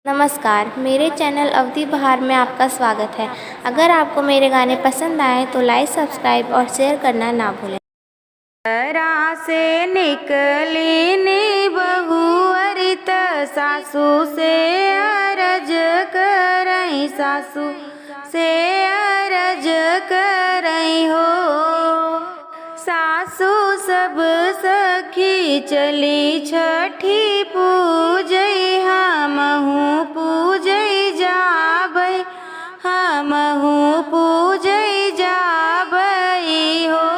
नमस्कार, मेरे चैनल अवधि बहार में आपका स्वागत है। अगर आपको मेरे गाने पसंद आए तो लाइक, सब्सक्राइब और शेयर करना ना भूलें। घरा से निकली नी बहुअरी त सासू से अरज करई, सासू से अरज करई हो। सासू सब सखी चली छठी पूजई, हमहू पूजई जाबई, हमहू पूजई जाबई हो।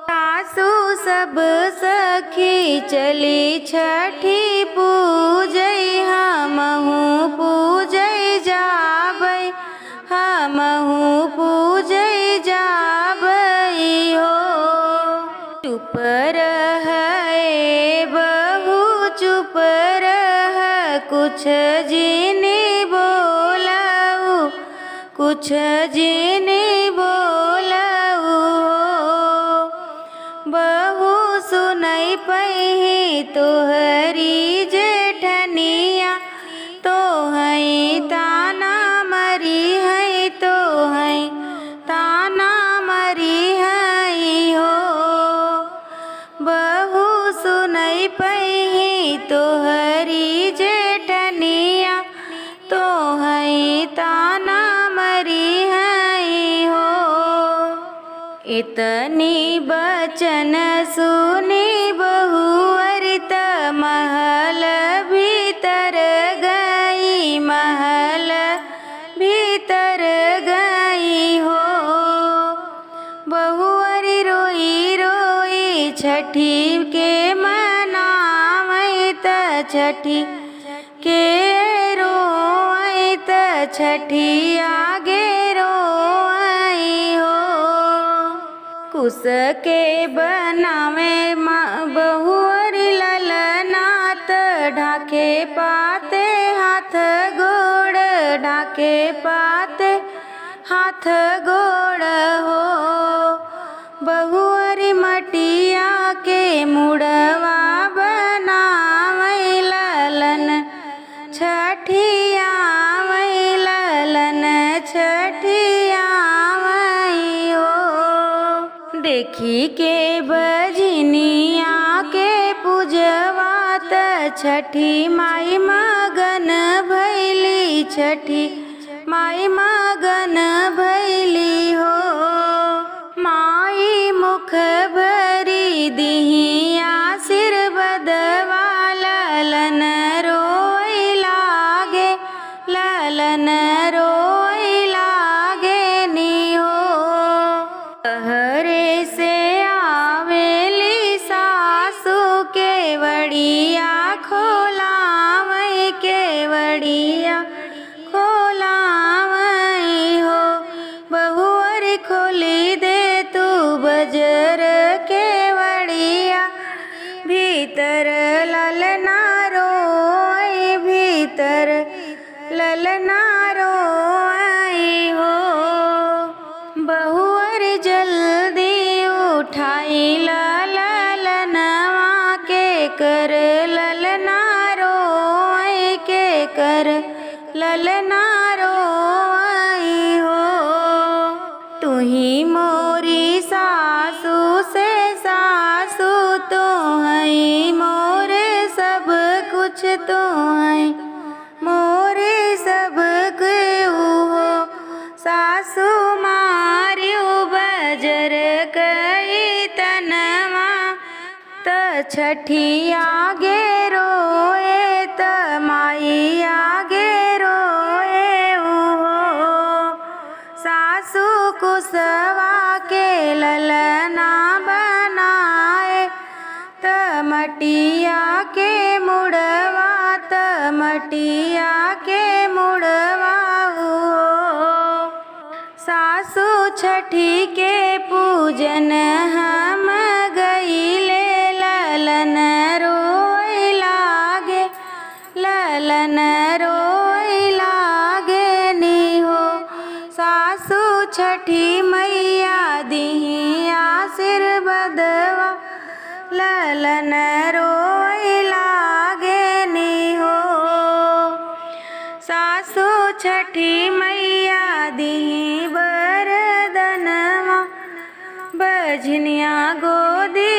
सासू सब सखी चली छठी पूजई, हमहू पूजई जाबई, हमहू पूजई जाबई हो। चुप रह बहू चुप रह, कुछ जीनी बोलाऊ, कुछ जीनी बोलाऊ हो। बहू सुनई पही तोहरी जेठनिया, तो हई ताना मरी हई, तो हई ताना मरी हई हो। बहू सुनई पही तोहरी जेठनिया, तो हई ताना मरी हई हो। इतनी बचन सुनी बहुअरी त महल भीतर गई, महल भीतर गई हो। बहुअरी रोई रोई छठी के मनावई त, छठी के रोई त छठी आगे रोई हो। कुस के बनावे बहुअरी ललनात, ढाके पाते हाथ गोड़, ढाके पाते हाथ गोड़ हो। बहुअरी मटिया के मुड़वा बनावई, ललन छठिया वई, ललन छठिया वई हो। देखी के बजनिया के पूजवात, छठी माई मगन भैली, छठी माई मगन भैली हो। माई मुख भरी दिही आशीर्वादवा, ललन रोई लागे, ललन रोई लागे नी हो। हरे से आवेली सासू केवड़िया खोलावई, केवड़िया खोलावई हो। बहुअरी खोली दे तू बजर केवड़िया, भीतर ललना रोई, भीतर ललना रोई हो। बहुअरी जल्दी उठाई ललनवा के कर, ललना रोई के कर, ललना रोई हो। तुही मोरी सासू से सासू, तो हई मोरे सब कुछ, तो हई मोरे सब कुछ हो। सासू मारियो बजर कई तनवा, त छठी आगे रोए, त माई आगे रोए हो। सासू कुसवा के ललना बनाए, त मटिया के मुड़वा, त मटिया के मुड़वा हो। सासू छठी के पूजन हम गईले, ललन रोई लागे, ललन रोई लागे नी हो। सासू छठी मैया दिही आशीर्वादवा, ललन रोई लागे नी हो। सासु छठी मैया दी बरदनवा बजनिया गोदी